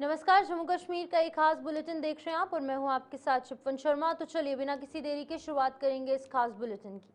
नमस्कार, जम्मू कश्मीर का एक खास बुलेटिन देख रहे हैं आप और मैं हूं आपके साथ शिपवन शर्मा। तो चलिए बिना किसी देरी के शुरुआत करेंगे इस खास बुलेटिन की।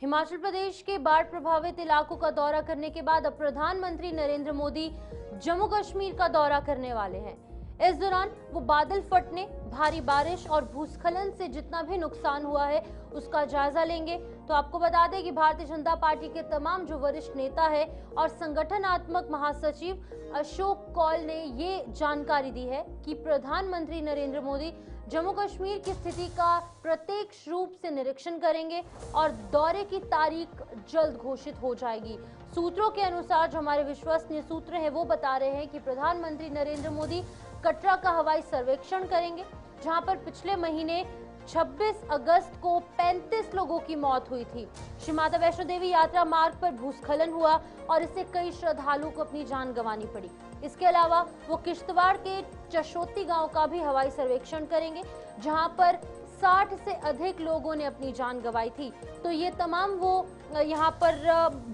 हिमाचल प्रदेश के बाढ़ प्रभावित इलाकों का दौरा करने के बाद अब प्रधानमंत्री नरेंद्र मोदी जम्मू कश्मीर का दौरा करने वाले हैं। इस दौरान वो बादल फटने, भारी बारिश और भूस्खलन से जितना भी नुकसान हुआ है उसका जायजा लेंगे। तो आपको बता दें कि भारतीय जनता पार्टी के तमाम जो वरिष्ठ नेता है और संगठनात्मक महासचिव अशोक कौल ने ये जानकारी दी है कि प्रधानमंत्री नरेंद्र मोदी जम्मू कश्मीर की स्थिति का प्रत्यक्ष रूप से निरीक्षण करेंगे और दौरे की तारीख जल्द घोषित हो जाएगी। सूत्रों के अनुसार, जो हमारे विश्वसनीय सूत्र हैं वो बता रहे हैं कि प्रधानमंत्री नरेंद्र मोदी कटरा का हवाई सर्वेक्षण करेंगे, जहां पर पिछले महीने 26 अगस्त को 35 लोगों की मौत हुई थी। श्री माता वैष्णो देवी यात्रा मार्ग पर भूस्खलन हुआ और इससे कई श्रद्धालुओं को अपनी जान गंवानी पड़ी। इसके अलावा वो किश्तवाड़ के चशोती गांव का भी हवाई सर्वेक्षण करेंगे, जहां पर 60 से अधिक लोगों ने अपनी जान गंवाई थी। तो ये तमाम वो यहाँ पर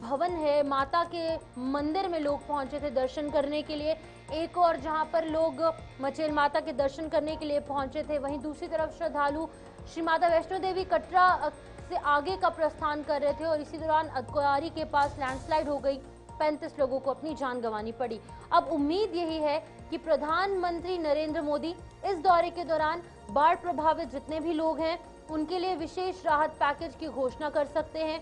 भवन है, माता के मंदिर में लोग पहुंचे थे दर्शन करने के लिए। एक और जहां पर लोग मचेल माता के दर्शन करने के लिए पहुंचे थे, वहीं दूसरी तरफ श्रद्धालु श्री माता वैष्णो देवी कटरा से आगे का प्रस्थान कर रहे थे और इसी दौरान अदकुआरी के पास लैंडस्लाइड हो गई, 35 लोगों को अपनी जान गंवानी पड़ी। अब उम्मीद यही है कि प्रधानमंत्री नरेंद्र मोदी इस दौरे के दौरान बाढ़ प्रभावित जितने भी लोग हैं उनके लिए विशेष राहत पैकेज की घोषणा कर सकते हैं,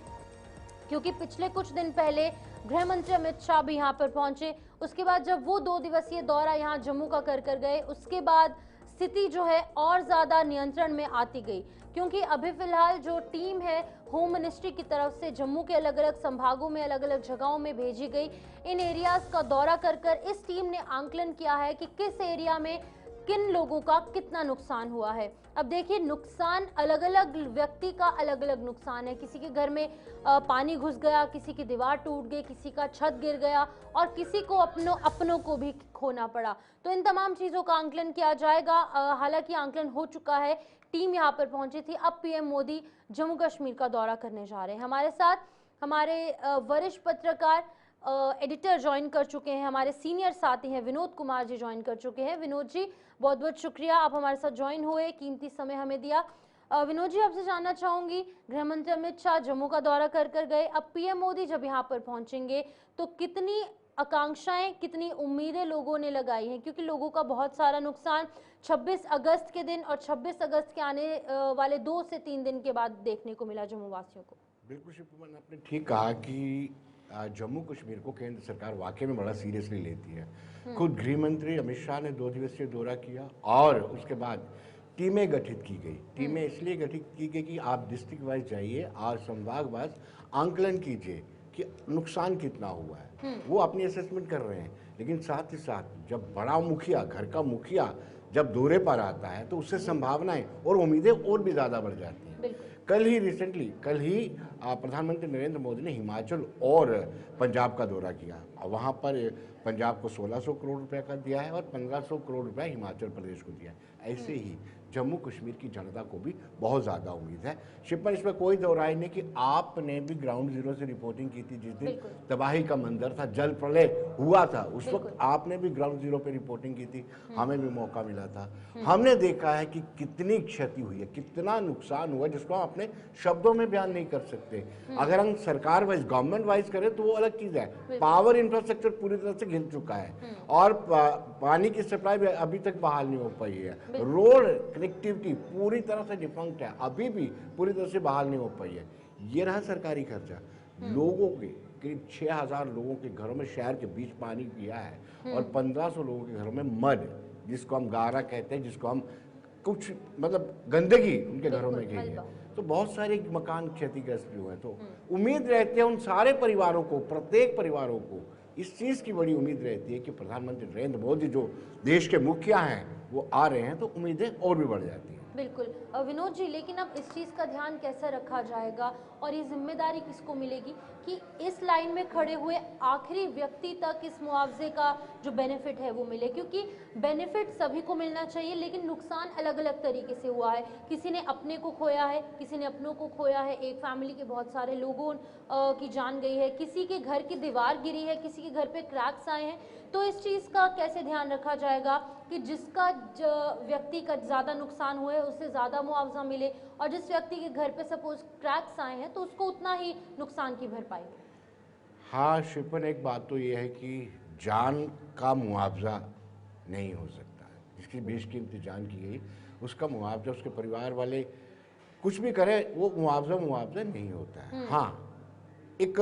क्योंकि पिछले कुछ दिन पहले गृह मंत्री अमित शाह भी यहाँ पर पहुंचे। उसके बाद जब वो 2 दिवसीय दौरा यहाँ जम्मू का कर गए, उसके बाद स्थिति जो है और ज्यादा नियंत्रण में आती गई, क्योंकि अभी फिलहाल जो टीम है होम मिनिस्ट्री की तरफ से जम्मू के अलग अलग संभागों में, अलग अलग जगहों में भेजी गई। इन एरियाज का दौरा कर इस टीम ने आंकलन किया है कि किस एरिया में किन लोगों का कितना नुकसान हुआ है। अब देखिए, नुकसान अलग अलग व्यक्ति का अलग अलग नुकसान है। किसी के घर में पानी घुस गया, किसी की दीवार टूट गई, किसी का छत गिर गया और किसी को अपनों को भी खोना पड़ा। तो इन तमाम चीज़ों का आंकलन किया जाएगा। हालांकि आंकलन हो चुका है, टीम यहाँ पर पहुंची थी। अब पीएम मोदी जम्मू कश्मीर का दौरा करने जा रहे हैं। हमारे साथ हमारे वरिष्ठ पत्रकार एडिटर ज्वाइन कर चुके हैं, हमारे सीनियर साथी हैं विनोद कुमार जी ज्वाइन कर चुके हैं। विनोद जी, बहुत बहुत शुक्रिया, आप हमारे साथ ज्वाइन हुए, कीमती समय हमें दिया। विनोद जी, आपसे जानना चाहूंगी, गृह मंत्री अमित शाह जम्मू का दौरा कर गए, अब पीएम मोदी जब यहाँ पर पहुंचेंगे तो कितनी आकांक्षाएं, कितनी उम्मीदें लोगों ने लगाई हैं, क्योंकि लोगों का बहुत सारा नुकसान 26 अगस्त के दिन और 26 अगस्त के आने वाले 2 से 3 दिन के बाद देखने को मिला जम्मू वासियों को। बिल्कुल शिवकुमार, आपने ठीक कहा कि जम्मू कश्मीर को केंद्र सरकार वाकई में बड़ा सीरियसली लेती है। खुद गृह मंत्री अमित शाह ने 2 दिवसीय दौरा किया और उसके बाद टीमें गठित की गई। टीमें इसलिए गठित की गई कि आप डिस्ट्रिक्ट वाइज जाइए और संभाग वाइज आंकलन कीजिए कि नुकसान कितना हुआ है। वो अपनी असेसमेंट कर रहे हैं, लेकिन साथ ही साथ जब बड़ा मुखिया, घर का मुखिया जब दौरे पर आता है तो उससे संभावनाएं और उम्मीदें और भी ज़्यादा बढ़ जाती हैं। कल ही प्रधानमंत्री नरेंद्र मोदी ने हिमाचल और पंजाब का दौरा किया। वहाँ पर पंजाब को 1600 करोड़ रुपए का दिया है और 1500 करोड़ रुपए हिमाचल प्रदेश को दिया है। ऐसे ही जम्मू कश्मीर की जनता को भी बहुत ज़्यादा उम्मीद है। शिवपाल, इसमें कोई दो राय नहीं कि आपने भी ग्राउंड जीरो से रिपोर्टिंग की थी। जिस दिन तबाही का मंजर था, जल प्रलय हुआ था, उस वक्त आपने भी ग्राउंड जीरो पे रिपोर्टिंग की थी, हमें भी मौका मिला था। हमने देखा है कि कितनी क्षति हुई है, कितना नुकसान हुआ, जिसको हम अपने शब्दों में बयान नहीं कर सकते। अगर हम सरकार वाइज, गवर्नमेंट वाइज करें तो वो अलग चीज़ है। पावर इंफ्रास्ट्रक्चर पूरी तरह से गिर चुका है और पानी की सप्लाई भी अभी तक बहाल नहीं हो पाई है। रोड कनेक्टिविटी पूरी तरह से डिफंक्ट है, अभी भी पूरी तरह से बहाल नहीं हो पाई है। ये रहा सरकारी खर्चा। लोगों के करीब 6000 लोगों के घरों में शहर के बीच पानी पिया है और 1500 लोगों के घरों में मड, जिसको हम गारा कहते हैं, जिसको हम कुछ मतलब गंदगी उनके घरों में गई है। तो बहुत सारे मकान क्षतिग्रस्त भी हुए हैं। तो उम्मीद रहती है उन सारे परिवारों को, प्रत्येक परिवारों को इस चीज़ की बड़ी उम्मीद रहती है कि प्रधानमंत्री नरेंद्र मोदी जो देश के मुखिया हैं वो आ रहे हैं, तो उम्मीदें और भी बढ़ जाती हैं। बिल्कुल विनोद जी, लेकिन अब इस चीज़ का ध्यान कैसे रखा जाएगा और ये जिम्मेदारी किसको मिलेगी कि इस लाइन में खड़े हुए आखिरी व्यक्ति तक इस मुआवजे का जो बेनिफिट है वो मिले, क्योंकि बेनिफिट सभी को मिलना चाहिए लेकिन नुकसान अलग अलग तरीके से हुआ है। किसी ने अपने को खोया है, किसी ने अपनों को खोया है, एक फैमिली के बहुत सारे लोगों की जान गई है, किसी के घर की दीवार गिरी है, किसी के घर पे क्रैक्स आए हैं। तो इस चीज़ का कैसे ध्यान रखा जाएगा कि जिसका व्यक्ति का ज़्यादा नुकसान हुआ है उससे ज़्यादा मुआवजा मिले, और जिस व्यक्ति के घर पे सपोज क्रैक्स आए हैं तो उसको उतना ही नुकसान की भरपाई। हाँ शिल्पन, एक बात तो ये है कि जान का मुआवजा नहीं हो सकता है। जिसकी बेशकीमती जान की गई उसका मुआवजा, उसके परिवार वाले कुछ भी करें, वो मुआवजा नहीं होता है। हाँ, एक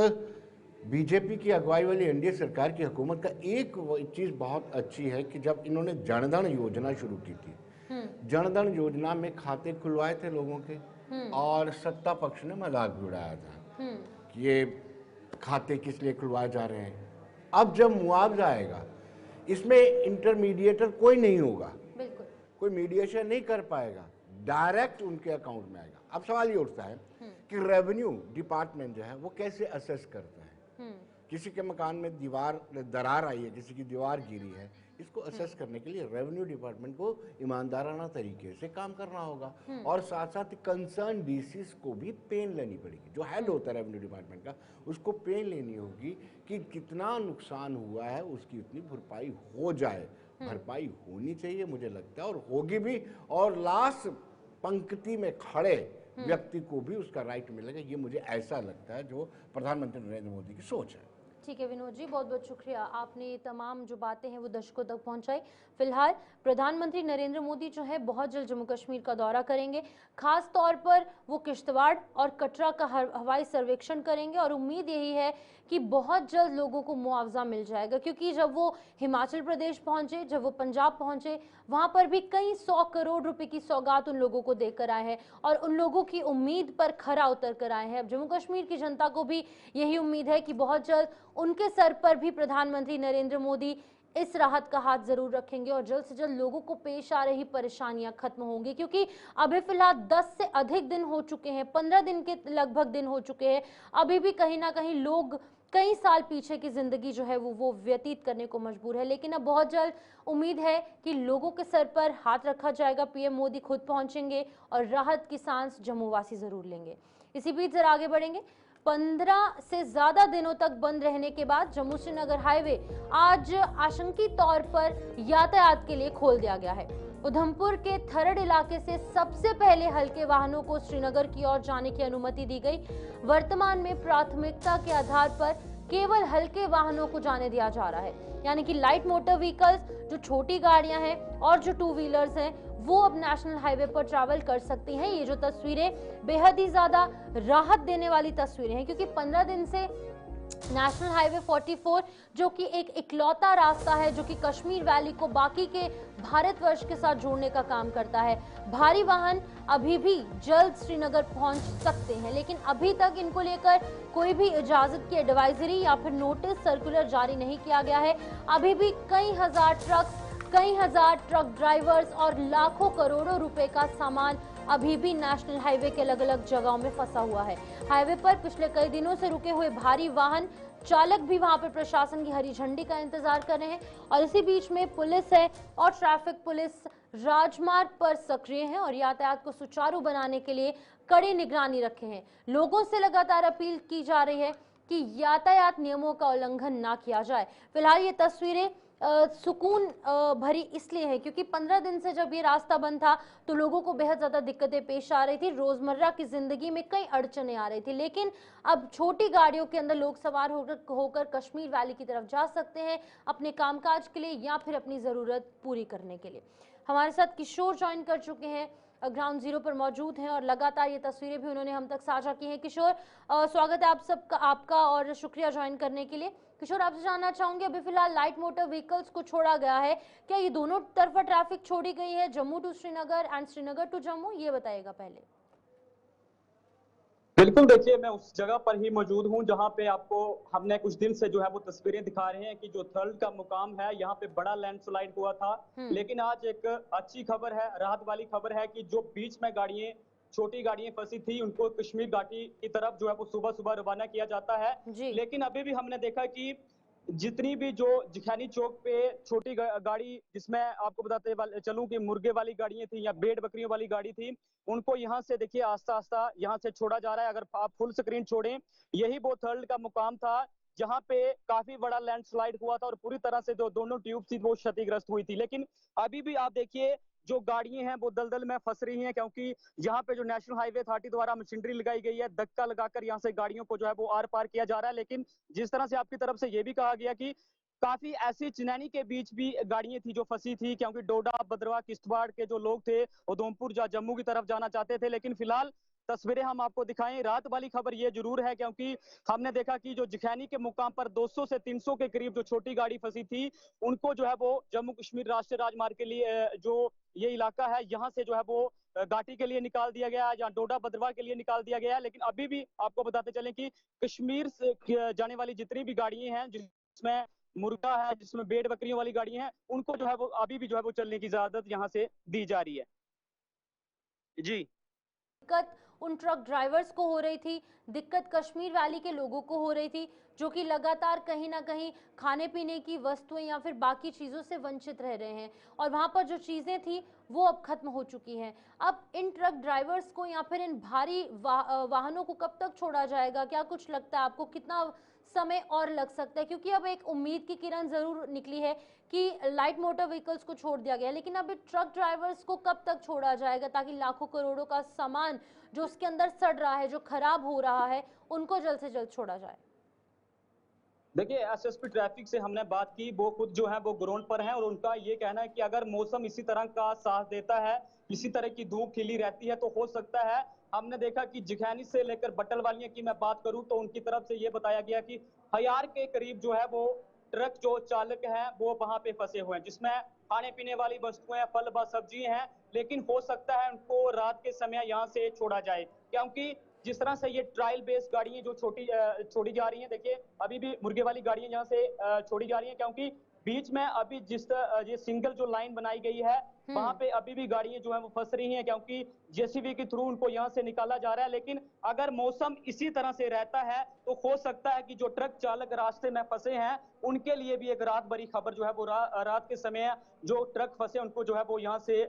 बीजेपी की अगुवाई वाली एनडीए सरकार की हुकूमत का एक चीज़ बहुत अच्छी है कि जब इन्होंने जनधन योजना शुरू की थी, जनधन योजना में खाते खुलवाए थे लोगों के, और सत्ता पक्ष ने मजाक उड़ाया था कि ये खाते किस लिए खुलवाए जा रहे हैं। अब जब मुआवजा आएगा इसमें इंटरमीडिएटर कोई नहीं होगा, कोई मीडिएशन नहीं कर पाएगा, डायरेक्ट उनके अकाउंट में आएगा। अब सवाल ये उठता है कि रेवेन्यू डिपार्टमेंट जो है वो कैसे असेस करता है। किसी के मकान में दरार आई है, किसी की दीवार गिरी है, इसको असेस करने के लिए रेवेन्यू डिपार्टमेंट को ईमानदाराना तरीके से काम करना होगा, और साथ साथ कंसर्न डीसीज को भी पेन लेनी पड़ेगी। जो हेड होता है रेवेन्यू डिपार्टमेंट का, उसको पेन लेनी होगी कि कितना नुकसान हुआ है उसकी उतनी भरपाई हो जाए। भरपाई होनी चाहिए मुझे लगता है, और होगी भी, और लास्ट पंक्ति में खड़े व्यक्ति को भी उसका राइट मिलेगा। ये मुझे ऐसा लगता है जो प्रधानमंत्री नरेंद्र मोदी की सोच है। ठीक है विनोद जी, बहुत बहुत शुक्रिया, आपने ये तमाम जो बातें हैं वो दर्शकों तक पहुंचाई। फिलहाल प्रधानमंत्री नरेंद्र मोदी जो है बहुत जल्द जम्मू कश्मीर का दौरा करेंगे, खास तौर पर वो किश्तवाड़ और कटरा का हवाई सर्वेक्षण करेंगे, और उम्मीद यही है कि बहुत जल्द लोगों को मुआवजा मिल जाएगा, क्योंकि जब वो हिमाचल प्रदेश पहुंचे, जब वो पंजाब पहुंचे, वहां पर भी कई 100 करोड़ रुपए की सौगात उन लोगों को देकर आए हैं और उन लोगों की उम्मीद पर खरा उतर कर आए हैं। अब जम्मू कश्मीर की जनता को भी यही उम्मीद है कि बहुत जल्द उनके सर पर भी प्रधानमंत्री नरेंद्र मोदी इस राहत का हाथ जरूर रखेंगे और जल्द से जल्द लोगों को पेश आ रही परेशानियां खत्म होंगी, क्योंकि अभी फिलहाल 10 से अधिक दिन हो चुके हैं, 15 दिन के लगभग दिन हो चुके हैं, अभी भी कहीं ना कहीं लोग कई साल पीछे की जिंदगी जो है वो व्यतीत करने को मजबूर है। लेकिन अब बहुत जल्द उम्मीद है कि लोगों के सर पर हाथ रखा जाएगा, पीएम मोदी खुद पहुंचेंगे और राहत की सांस जम्मू वासी जरूर लेंगे। इसी बीच जरा आगे बढ़ेंगे। 15 से ज्यादा दिनों तक बंद रहने के बाद जम्मू श्रीनगर हाईवे आज आशंकित तौर पर यातायात के लिए खोल दिया गया है। उधमपुर के थरड इलाके से सबसे पहले हल्के वाहनों को श्रीनगर की ओर जाने की अनुमति दी गई। वर्तमान में प्राथमिकता के आधार पर केवल हल्के वाहनों को जाने दिया जा रहा है, यानी कि लाइट मोटर व्हीकल्स, जो छोटी गाड़ियां हैं और जो 2 व्हीलर्स हैं, वो अब नेशनल हाईवे पर ट्रैवल कर सकती हैं। ये जो तस्वीरें बेहद ही ज्यादा राहत देने वाली तस्वीरें हैं, क्योंकि 15 दिन से नेशनल हाईवे 44 जो कि एक इकलौता रास्ता है जो कि कश्मीर वैली को बाकी के भारतवर्ष के साथ जोड़ने का काम करता है। भारी वाहन अभी भी जल्द श्रीनगर पहुंच सकते हैं, लेकिन अभी तक इनको लेकर कोई भी इजाजत की एडवाइजरी या फिर नोटिस सर्कुलर जारी नहीं किया गया है। अभी भी कई हजार ट्रक ड्राइवर्स और लाखों करोड़ों रुपए का सामान अभी भी नेशनल हाईवे के अलग अलग जगहों में फंसा हुआ है। हाईवे पर पिछले कई दिनों से रुके हुए भारी वाहन चालक भी वहां पर प्रशासन की हरी झंडी का इंतजार कर रहे हैं, और इसी बीच में पुलिस है और ट्रैफिक पुलिस राजमार्ग पर सक्रिय है और यातायात को सुचारू बनाने के लिए कड़ी निगरानी रखे हैं। लोगों से लगातार अपील की जा रही है कि यातायात नियमों का उल्लंघन ना किया जाए। फिलहाल ये तस्वीरें सुकून भरी इसलिए है क्योंकि 15 दिन से जब ये रास्ता बंद था तो लोगों को बेहद ज्यादा दिक्कतें पेश आ रही थी, रोजमर्रा की जिंदगी में कई अड़चने आ रही थी, लेकिन अब छोटी गाड़ियों के अंदर लोग सवार होकर कश्मीर वैली की तरफ जा सकते हैं अपने कामकाज के लिए या फिर अपनी जरूरत पूरी करने के लिए। हमारे साथ किशोर ज्वाइन कर चुके हैं, ग्राउंड जीरो पर मौजूद हैं और लगातार ये तस्वीरें भी उन्होंने हम तक साझा की हैं। किशोर, स्वागत है आपका और शुक्रिया ज्वाइन करने के लिए। किशोर, आपसे जानना चाहूंगे, अभी फिलहाल लाइट मोटर व्हीकल्स को छोड़ा गया है, क्या ये दोनों तरफा ट्रैफिक छोड़ी गई है, Jammu to Srinagar and Srinagar to Jammu, ये बताइएगा पहले। बिल्कुल, देखिए मैं उस जगह पर ही मौजूद हूं जहां पे आपको हमने कुछ दिन से जो है वो तस्वीरें दिखा रहे हैं कि जो थर्ड का मुकाम है यहाँ पे बड़ा लैंडस्लाइड हुआ था, लेकिन आज एक अच्छी खबर है, राहत वाली खबर है कि जो बीच में गाड़ियां छोटी गाड़ियां फंसी थी उनको कश्मीर घाटी की तरफ जो है वो सुबह सुबह रवाना किया जाता है। जी। लेकिन अभी भी हमने देखा कि जितनी भी जो जिखानी चौक पे छोटी गाड़ी, जिसमें आपको बताते चलूं कि मुर्गे वाली गाड़ियां थी या भेड़ बकरियों वाली गाड़ी थी, उनको यहाँ से देखिए आस्ता आस्ता यहाँ से छोड़ा जा रहा है। अगर आप फुल स्क्रीन छोड़ें, यही वो थर्ड का मुकाम था जहां पे काफी बड़ा लैंडस्लाइड हुआ था और पूरी तरह से जो दोनों ट्यूब थी वो क्षतिग्रस्त हुई थी। लेकिन अभी भी आप देखिए जो गाड़ियां हैं वो दलदल में फंस रही हैं, क्योंकि यहाँ पे जो नेशनल हाईवे अथॉरिटी द्वारा मशीनरी लगाई गई है, धक्का लगाकर यहाँ से गाड़ियों को जो है वो आर पार किया जा रहा है। लेकिन जिस तरह से आपकी तरफ से ये भी कहा गया कि काफी ऐसी चिनैनी के बीच भी गाड़ियां थी जो फंसी थी, क्योंकि डोडा, भद्रवाह, किश्तवाड़ के जो लोग थे उधमपुर या जम्मू की तरफ जाना चाहते थे। लेकिन फिलहाल तस्वीरें हम आपको दिखाएं। रात वाली खबर ये जरूर है, क्योंकि हमने देखा कि जो जिखैनी के मुकाम पर 200 से 300 के करीब जो छोटी गाड़ी फंसी थी, उनको जो है वो जम्मू कश्मीर राष्ट्रीय राजमार्ग के लिए जो ये इलाका है यहाँ से जो है वो घाटी के लिए निकाल दिया गया है या डोडा भद्रवाह के लिए निकाल दिया गया है। लेकिन अभी भी आपको बताते चलें कि कश्मीर से जाने वाली जितनी भी गाड़ियां हैं, जिसमें मुर्गा है, जिसमें भेड़ बकरियों वाली गाड़ियां हैं, उनको जो है वो अभी भी जो है वो चलने की इजाजत यहाँ से दी जा रही है। जी। दिक्कत उन ट्रक ड्राइवर्स को हो रही थी, दिक्कत कश्मीर वैली के लोगों को हो रही थी, जो कि लगातार कहीं ना कहीं खाने पीने की वस्तुएं या फिर बाकी चीज़ों से वंचित रह रहे हैं और वहाँ पर जो चीज़ें थी वो अब खत्म हो चुकी हैं। अब इन ट्रक ड्राइवर्स को या फिर इन भारी वाहनों को कब तक छोड़ा जाएगा? क्या कुछ लगता है आपको, कितना समय और लग सकता है? क्योंकि अब एक उम्मीद की किरण जरूर निकली है कि लाइट मोटर व्हीकल्स को छोड़ दिया गया, लेकिन अब ट्रक ड्राइवर्स को कब तक छोड़ा जाएगा ताकि लाखों करोड़ों का सामान जो उसके अंदर सड़ रहा है, जो खराब हो रहा है, उनको जल्द से जल्द छोड़ा जाए? देखिए, एसएसपी ट्रैफिक से हमने बात की, वो खुद जो है वो ग्राउंड पर हैं और उनका ये कहना है कि अगर मौसम इसी तरह का साथ देता है, इसी तरह की धूप खिली रहती है, तो हो सकता है। हमने देखा कि जिखैनी से लेकर बटलवालिया की मैं बात करूं तो उनकी तरफ से ये बताया गया कि 1000 के करीब जो है वो ट्रक जो चालक है वो वहां पे फंसे हुए हैं, जिसमें खाने पीने वाली वस्तुएं, फल व सब्जी हैं। लेकिन हो सकता है उनको रात के समय यहाँ से छोड़ा जाए, क्योंकि जिस तरह से ये ट्रायल बेस्ड गाड़ियां जो छोड़ी जा रही हैं, देखिए अभी भी मुर्गे वाली गाड़ियां यहाँ से छोड़ी जा रही हैं, क्योंकि बीच में अभी ये सिंगल जो लाइन बनाई गई है वहां पे अभी भी गाड़ियां जो है वो फंस रही हैं, क्योंकि जेसीबी के थ्रू उनको यहाँ से निकाला जा रहा है। लेकिन अगर मौसम इसी तरह से रहता है तो हो सकता है कि जो ट्रक चालक रास्ते में फंसे हैं उनके लिए भी एक रात भरी खबर जो है वो रात के समय जो ट्रक फंसे उनको जो है वो यहाँ से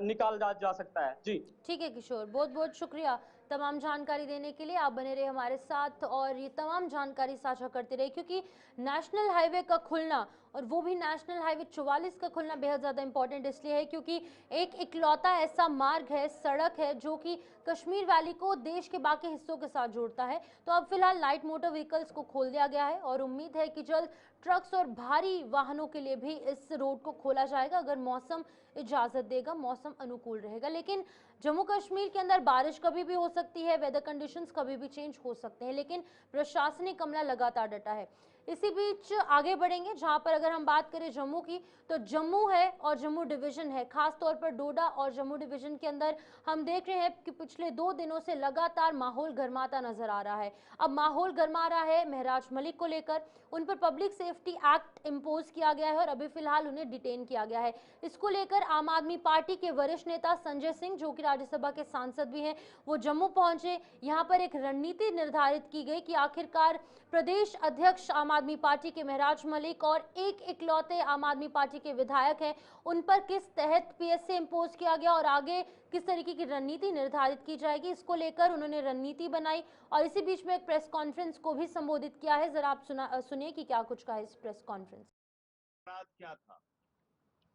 निकाल जा सकता है। जी ठीक है किशोर, बहुत बहुत शुक्रिया तमाम जानकारी देने के लिए। आप बने रहे हमारे साथ और ये तमाम जानकारी साझा करते रहे, क्योंकि नेशनल हाईवे का खुलना और वो भी नेशनल हाईवे 44 का खुलना बेहद ज़्यादा इंपॉर्टेंट इसलिए है क्योंकि एक इकलौता ऐसा मार्ग है, सड़क है, जो कि कश्मीर वैली को देश के बाकी हिस्सों के साथ जोड़ता है। तो अब फिलहाल लाइट मोटर व्हीकल्स को खोल दिया गया है और उम्मीद है कि जल्द ट्रक्स और भारी वाहनों के लिए भी इस रोड को खोला जाएगा, अगर मौसम इजाजत देगा, मौसम अनुकूल रहेगा। लेकिन जम्मू कश्मीर के अंदर बारिश कभी भी हो सकती है, वेदर कंडीशंस कभी भी चेंज हो सकते हैं, लेकिन प्रशासनिक अमला लगातार डटा है। इसी बीच आगे बढ़ेंगे, जहां पर अगर हम बात करें जम्मू की, तो जम्मू है और जम्मू डिवीजन है, खास तौर पर डोडा और जम्मू डिवीजन के अंदर हम देख रहे हैं कि पिछले 2 दिनों से लगातार माहौल गर्माता नजर आ रहा है। अब माहौल गर्मा रहा है महराज मलिक को लेकर, उन पर पब्लिक सेफ्टी एक्ट इम्पोज किया गया है और अभी फिलहाल उन्हें डिटेन किया गया है। इसको लेकर आम आदमी पार्टी के वरिष्ठ नेता संजय सिंह, जो कि राज्यसभा के सांसद भी हैं, वो जम्मू पहुंचे। यहां पर एक रणनीति निर्धारित की गई कि आखिरकार प्रदेश अध्यक्ष आम आदमी पार्टी के महराज मलिक और एक इकलौते आम आदमी पार्टी के विधायक हैं, उन पर किस तहत पीएसए इम्पोज किया गया और आगे किस तरीके की रणनीति निर्धारित की जाएगी, इसको लेकर उन्होंने रणनीति बनाई और इसी बीच में एक प्रेस कॉन्फ्रेंस को भी संबोधित किया है। जरा आप सुनिए कि क्या कुछ कहा इस प्रेस कॉन्फ्रेंस। अपराध क्या था?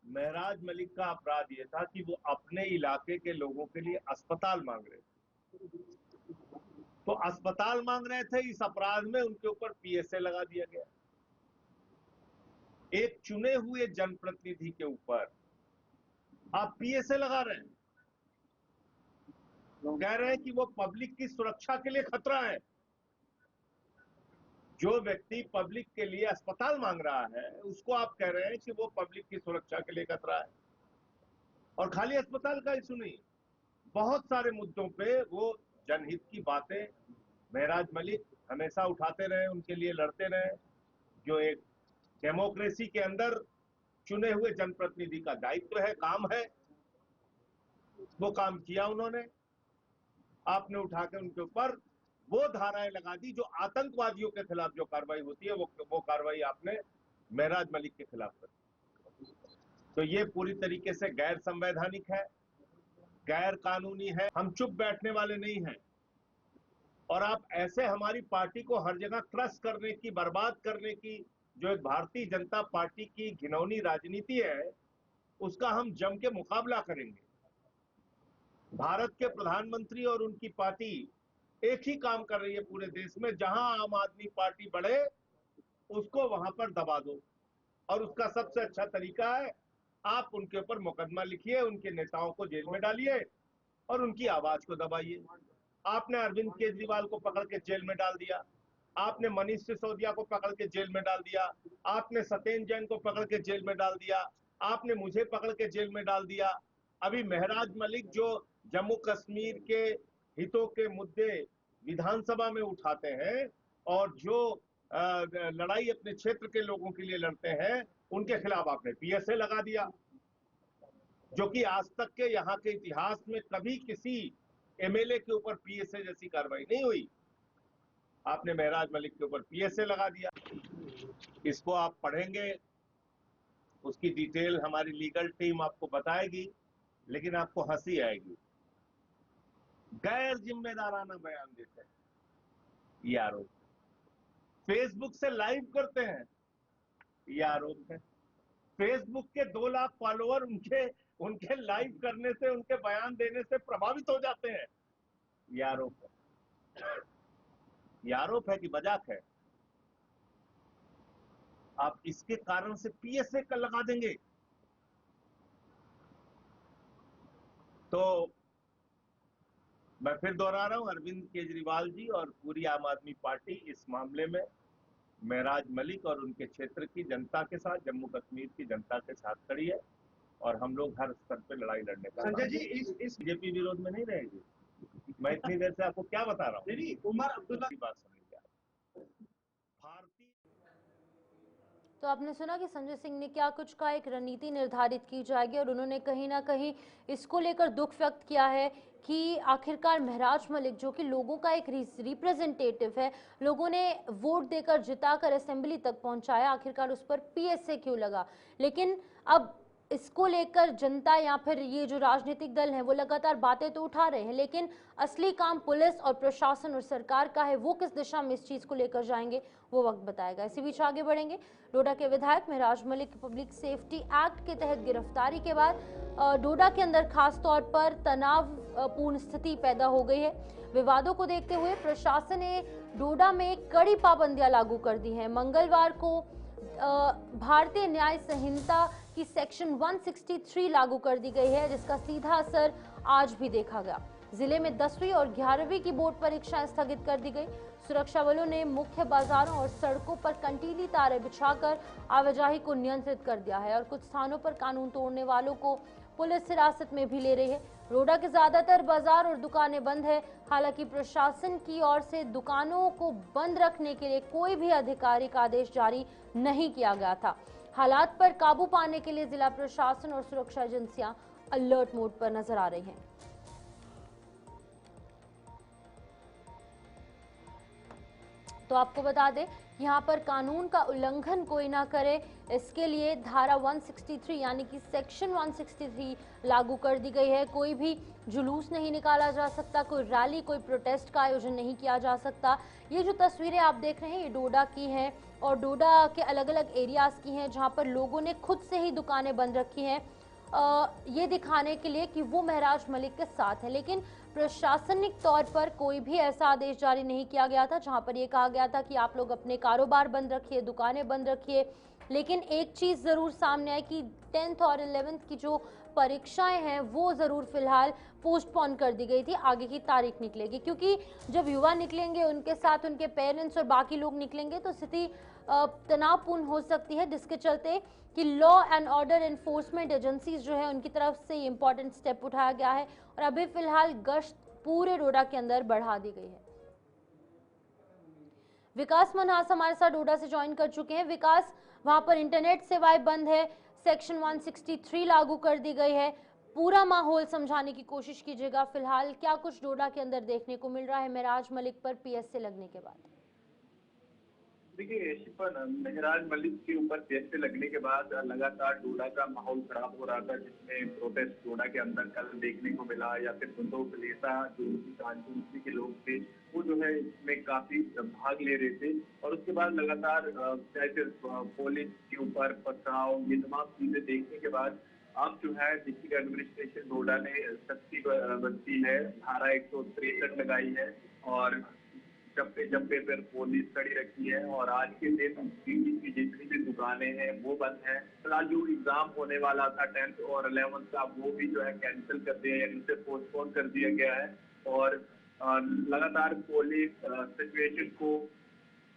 महराज मलिक का अपराध यह था कि वो अपने इलाके के लोगों के लिए अस्पताल मांग रहे थे। तो अस्पताल मांग रहे थे, इस अपराध में उनके ऊपर पीएसए लगा दिया गया। एक चुने हुए जनप्रतिनिधि के ऊपर आप पीएसए लगा रहे हैं, कह रहे हैं कि वो पब्लिक की सुरक्षा के लिए खतरा है। जो व्यक्ति पब्लिक के लिए अस्पताल मांग रहा है उसको आप कह रहे हैं कि वो पब्लिक की सुरक्षा के लिए खतरा है। और खाली अस्पताल का इशू नहीं, बहुत सारे मुद्दों पे वो जनहित की बातें महराज मलिक हमेशा उठाते रहे, उनके लिए लड़ते रहे। जो एक डेमोक्रेसी के अंदर चुने हुए जनप्रतिनिधि का दायित्व है, काम है, वो काम किया उन्होंने। आपने उठा के उनके ऊपर वो धाराएं लगा दी जो आतंकवादियों के खिलाफ जो कार्रवाई होती है, वो कार्रवाई आपने महराज मलिक के खिलाफ कर। तो ये पूरी तरीके से गैर संवैधानिक है, गैर कानूनी है। हम चुप बैठने वाले नहीं हैं, और आप ऐसे हमारी पार्टी को हर जगह क्रश करने की, बर्बाद करने की जो एक भारतीय जनता पार्टी की घिनौनी राजनीति है, उसका हम जम के मुकाबला करेंगे। भारत के प्रधानमंत्री और उनकी पार्टी एक ही काम कर रही है पूरे देश में, जहां आम आदमी पार्टी बढ़े उसको वहां पर दबा दो, और उसका सबसे अच्छा तरीका है आप उनके ऊपर मुकदमा लिखिए, उनके नेताओं को जेल में डालिए और उनकी आवाज को दबाइए। आपने अरविंद केजरीवाल को पकड़ के जेल में डाल दिया, आपने मनीष सिसोदिया को पकड़ के जेल में डाल दिया, आपने सत्येंद्र जैन को पकड़ के जेल में डाल दिया, आपने मुझे पकड़ के जेल में डाल दिया। अभी महराज मलिक जो जम्मू कश्मीर के हितों के मुद्दे विधानसभा में उठाते हैं और जो लड़ाई अपने क्षेत्र के लोगों के लिए लड़ते हैं, उनके खिलाफ आपने पीएसए लगा दिया, जो कि आज तक के यहाँ के इतिहास में कभी किसी एमएलए के ऊपर पीएसए जैसी कार्रवाई नहीं हुई। आपने महराज मलिक के ऊपर पीएसए लगा दिया। इसको आप पढ़ेंगे, उसकी डिटेल हमारी लीगल टीम आपको बताएगी, लेकिन आपको हंसी आएगी। गैर जिम्मेदाराना बयान देते हैं, ये आरोप। फेसबुक से लाइव करते हैं, ये आरोप है। फेसबुक के 2 लाख फॉलोअर उनके लाइव करने से, उनके बयान देने से प्रभावित हो जाते हैं, ये आरोप है। ये आरोप है कि मजाक है? आप इसके कारण से पीएसए का लगा देंगे? तो मैं फिर दोहरा रहा हूं, अरविंद केजरीवाल जी और पूरी आम आदमी पार्टी इस मामले में महराज मलिक और उनके क्षेत्र की जनता के साथ, जम्मू कश्मीर की जनता के साथ खड़ी है, और हम लोग हर स्तर पे लड़ाई लड़ने का। संजय जी, इस बीजेपी विरोध में नहीं रहेगी। मैं इतनी देर से आपको क्या बता रहा हूँ? उमर अब्दुल्ला की बात समझिए। भारतीय तो आपने सुना कि संजय सिंह ने क्या कुछ कहा, एक रणनीति निर्धारित की जाएगी, और उन्होंने कहीं ना कहीं इसको लेकर दुख व्यक्त किया है कि आखिरकार महराज मलिक जो कि लोगों का एक रिप्रेजेंटेटिव है, लोगों ने वोट देकर जिताकर असेंबली तक पहुंचाया, आखिरकार उस पर पीएसए क्यों लगा। लेकिन अब इसको लेकर जनता या फिर ये जो राजनीतिक दल हैं वो लगातार बातें तो उठा रहे हैं, लेकिन असली काम पुलिस और प्रशासन और सरकार का है, वो किस दिशा में इस चीज को लेकर जाएंगे वो वक्त बताएगा। इसी बीच आगे बढ़ेंगे। डोडा के विधायक महराज मलिक की पब्लिक सेफ्टी एक्ट के तहत गिरफ्तारी के बाद डोडा के अंदर खास तौर पर तनावपूर्ण स्थिति पैदा हो गई है। विवादों को देखते हुए प्रशासन ने डोडा में कड़ी पाबंदियां लागू कर दी हैं। मंगलवार को भारतीय न्याय संहिता की सेक्शन 163 लागू कर दी गई है, जिसका सीधा असर आज भी देखा गया। जिले में 10वीं और 11वीं की बोर्ड परीक्षाएं स्थगित कर दी गई। सुरक्षा बलों ने मुख्य बाजारों और सड़कों पर कंटीली तारें बिछाकर आवाजाही को नियंत्रित कर दिया है, और कुछ स्थानों पर कानून तोड़ने वालों को पुलिस हिरासत में भी ले रही है। डोडा के ज्यादातर बाजार और दुकानें बंद है। हालांकि प्रशासन की ओर से दुकानों को बंद रखने के लिए कोई भी आधिकारिक आदेश जारी नहीं किया गया था। हालात पर काबू पाने के लिए जिला प्रशासन और सुरक्षा एजेंसियां अलर्ट मोड पर नजर आ रही हैं। तो आपको बता दें, यहाँ पर कानून का उल्लंघन कोई ना करे, इसके लिए धारा 163 यानी कि सेक्शन 163 लागू कर दी गई है। कोई भी जुलूस नहीं निकाला जा सकता, कोई रैली, कोई प्रोटेस्ट का आयोजन नहीं किया जा सकता। ये जो तस्वीरें आप देख रहे हैं ये डोडा की हैं, और डोडा के अलग अलग एरियाज की हैं, जहाँ पर लोगों ने खुद से ही दुकानें बंद रखी हैं, ये दिखाने के लिए कि वो महराज मलिक के साथ है। लेकिन प्रशासनिक तौर पर कोई भी ऐसा आदेश जारी नहीं किया गया था जहां पर ये कहा गया था कि आप लोग अपने कारोबार बंद रखिए, दुकानें बंद रखिए। लेकिन एक चीज जरूर सामने आई कि 10th और 11th की जो परीक्षाएं हैं वो जरूर फिलहाल पोस्टपोन कर दी गई थी, आगे की तारीख निकलेगी, क्योंकि जब युवा निकलेंगे उनके साथ उनके पेरेंट्स और बाकी लोग निकलेंगे तो स्थिति तनावपूर्ण हो सकती है, जिसके चलते कि law and order enforcement agencies जो है उनकी तरफ से इंपॉर्टेंट स्टेप उठाया गया है, और अभी फिलहाल गश्त पूरे डोडा के अंदर बढ़ा दी गई है। विकास मनहास हमारे साथ डोडा से ज्वाइन कर चुके हैं। विकास, वहां पर इंटरनेट सेवाएं बंद है, सेक्शन 163 लागू कर दी गई है, पूरा माहौल समझाने की कोशिश कीजिएगा। फिलहाल क्या कुछ डोडा के अंदर देखने को मिल रहा है महराज मलिक पर पीएसए लगने के बाद? देखिए शिफन, महराज मलिक के ऊपर पीएसए लगने के बाद लगातार डोडा का माहौल खराब हो रहा था, जिसमें प्रोटेस्ट डोडा के अंदर कल देखने को मिला। या फिर बंदूक नेता जो कांग्रेस के लोग थे वो जो है इसमें काफी भाग ले रहे थे। और उसके बाद लगातार चाहे फिर पुलिस के ऊपर पथराव, ये तमाम चीजें देखने के बाद अब जो है डिस्ट्रिक्ट एडमिनिस्ट्रेशन डोडा ने सख्ती बरती है, धारा 163 लगाई है और चप्पे चप्पे पर पुलिस खड़ी रखी है। और आज के दिन दिल्ली की जितनी भी दुकानें हैं वो बंद हैं। फिलहाल जो एग्जाम होने वाला था 10th और 11th का, वो भी जो है कैंसिल कर दिया है, इनसे पोस्टपोन कर दिया गया है। और लगातार पुलिस सिचुएशन को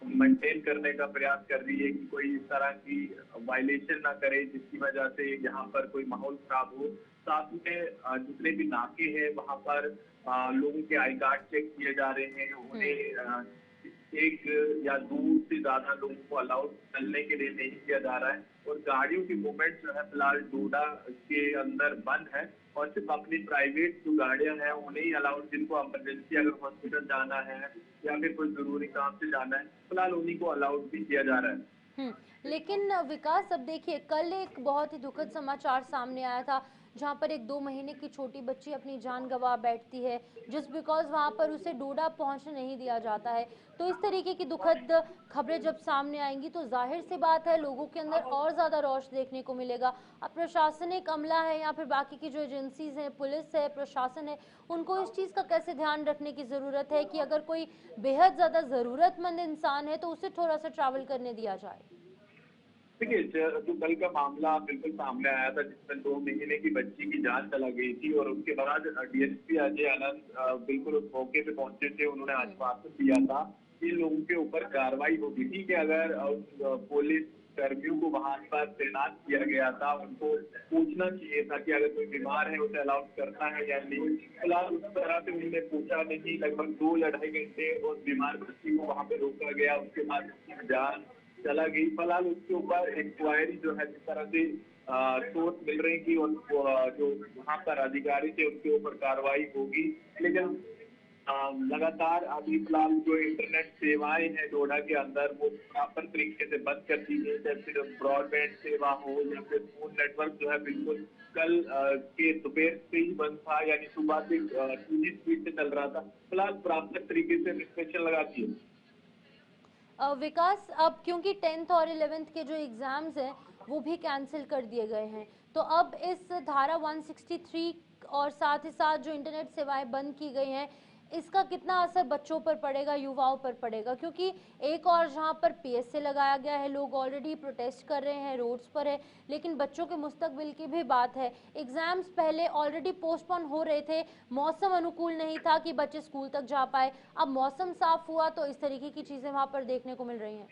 मेंटेन करने का प्रयास कर रही है कि कोई इस तरह की वायलेशन ना करे जिसकी वजह से यहाँ पर कोई माहौल खराब हो। साथ में जितने भी नाके हैं वहाँ पर लोगों के आई कार्ड चेक किए जा रहे हैं। उन्हें एक या दो से ज्यादा लोगों को अलाउड चलने के लिए नहीं किया जा रहा है। और गाड़ियों की मूवमेंट जो है फिलहाल डोडा के अंदर बंद है और सिर्फ अपनी प्राइवेट जो गाड़ियां हैं उन्हें ही अलाउड, जिनको इमरजेंसी अगर हॉस्पिटल जाना है या फिर कोई जरूरी काम से जाना है, फिलहाल उन्हीं को अलाउड भी किया जा रहा है। लेकिन विकास, अब देखिए कल एक बहुत ही दुखद समाचार सामने आया था जहां पर एक 2 महीने की छोटी बच्ची अपनी जान गंवा बैठती है जस्ट बिकॉज वहां पर उसे डोडा पहुंचने नहीं दिया जाता है। तो इस तरीके की दुखद खबरें जब सामने आएंगी तो जाहिर सी बात है लोगों के अंदर और ज्यादा रोष देखने को मिलेगा। अब प्रशासनिक अमला है या फिर बाकी की जो एजेंसीज हैं, पुलिस है, प्रशासन है, उनको इस चीज का कैसे ध्यान रखने की जरूरत है कि अगर कोई बेहद ज्यादा जरूरतमंद इंसान है तो उसे थोड़ा सा ट्रैवल करने दिया जाए। देखिए जो कल का मामला बिल्कुल सामने आया था जिसमें 2 महीने की बच्ची की जान चला गई थी और उसके बाद डीएसपी अजय आनंद बिल्कुल उस मौके पे पहुंचे थे। उन्होंने आश्वासन दिया था कि लोगों के ऊपर कार्रवाई होगी। ठीक है, अगर पुलिस कर्मियों को वहां पर तैनात किया गया था, उनको पूछना चाहिए था कि अगर कोई बीमार है उसे अलाउड करना है या नहीं। फिलहाल उस तरह से उन्होंने पूछा नहीं। लगभग 2 या 2.5 घंटे उस बीमार बच्ची को वहां पे रोका गया, उसके बाद उसकी जान चला गई। फिलहाल उसके ऊपर इंक्वायरी जो है जिस तरह से सोर्स मिल रही कि जो वहाँ पर अधिकारी थे उनके ऊपर कार्रवाई होगी। लेकिन लगातार अभी फिलहाल जो इंटरनेट सेवाएं हैं डोडा के अंदर वो प्रॉपर तरीके से बंद कर दी गई, जैसे ब्रॉडबैंड सेवा हो या फिर फोन नेटवर्क जो है बिल्कुल कल के दोपहर से ही बंद था, यानी सुबह से 2G स्पीड से चल रहा था। फिलहाल प्रॉपर तरीके से रिस्ट्रिक्शन लगा दी है। विकास, अब क्योंकि 10th और 11th के जो एग्जाम्स हैं वो भी कैंसिल कर दिए गए हैं तो अब इस धारा 163 और साथ ही साथ जो इंटरनेट सेवाएं बंद की गई हैं इसका कितना असर बच्चों पर पड़ेगा, युवाओं पर पड़ेगा? क्योंकि एक और जहां पर पीएसए लगाया गया है, लोग ऑलरेडी प्रोटेस्ट कर रहे हैं, रोड्स पर है, लेकिन बच्चों के मुस्तकबिल की भी बात है। एग्जाम्स पहले ऑलरेडी पोस्टपोन हो रहे थे, मौसम अनुकूल नहीं था कि बच्चे स्कूल तक जा पाए। अब मौसम साफ हुआ तो इस तरीके की चीजें वहां पर देखने को मिल रही हैं।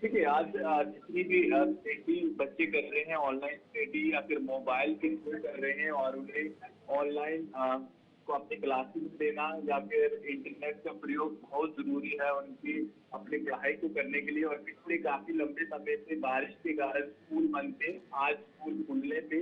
देखिए आज जितनी भी स्टडी बच्चे कर रहे हैं, ऑनलाइन स्टडी या फिर मोबाइल के थ्रू कर रहे हैं और उन्हें ऑनलाइन को अपनी क्लासेस देना या फिर इंटरनेट का प्रयोग बहुत जरूरी है उनकी अपनी पढ़ाई को करने के लिए। और पिछले काफी लंबे समय से बारिश के कारण स्कूल बंद थे, आज स्कूल खुलने पे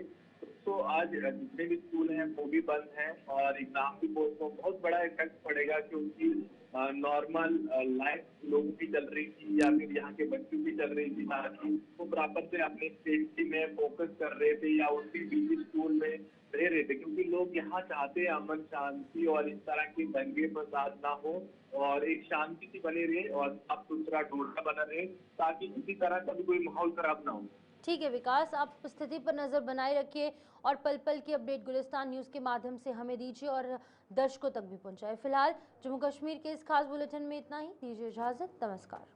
तो आज जितने भी स्कूल हैं वो भी बंद हैं और एग्जाम की को बहुत बड़ा इफेक्ट पड़ेगा क्योंकि नॉर्मल लाइफ लोगों की चल रही थी या फिर यहाँ के बच्चों की चल रही थी, ताकि वो प्रॉपर से अपनी सेफ्टी में फोकस कर रहे थे या उनकी बिजी स्कूल में रह रहे थे। क्योंकि लोग यहाँ चाहते हैं अमन शांति और इस तरह के दंगे फसाद ना हो और एक शांति सी बनी रहे और साफ सुथरा डोडा बना रहे ताकि किसी तरह का भी कोई माहौल खराब ना हो। ठीक है विकास, आप स्थिति पर नजर बनाए रखिए और पल पल की अपडेट गुलिस्तान न्यूज के माध्यम से हमें दीजिए और दर्शकों तक भी पहुंचाए। फिलहाल जम्मू कश्मीर के इस खास बुलेटिन में इतना ही, दीजिए इजाजत, नमस्कार।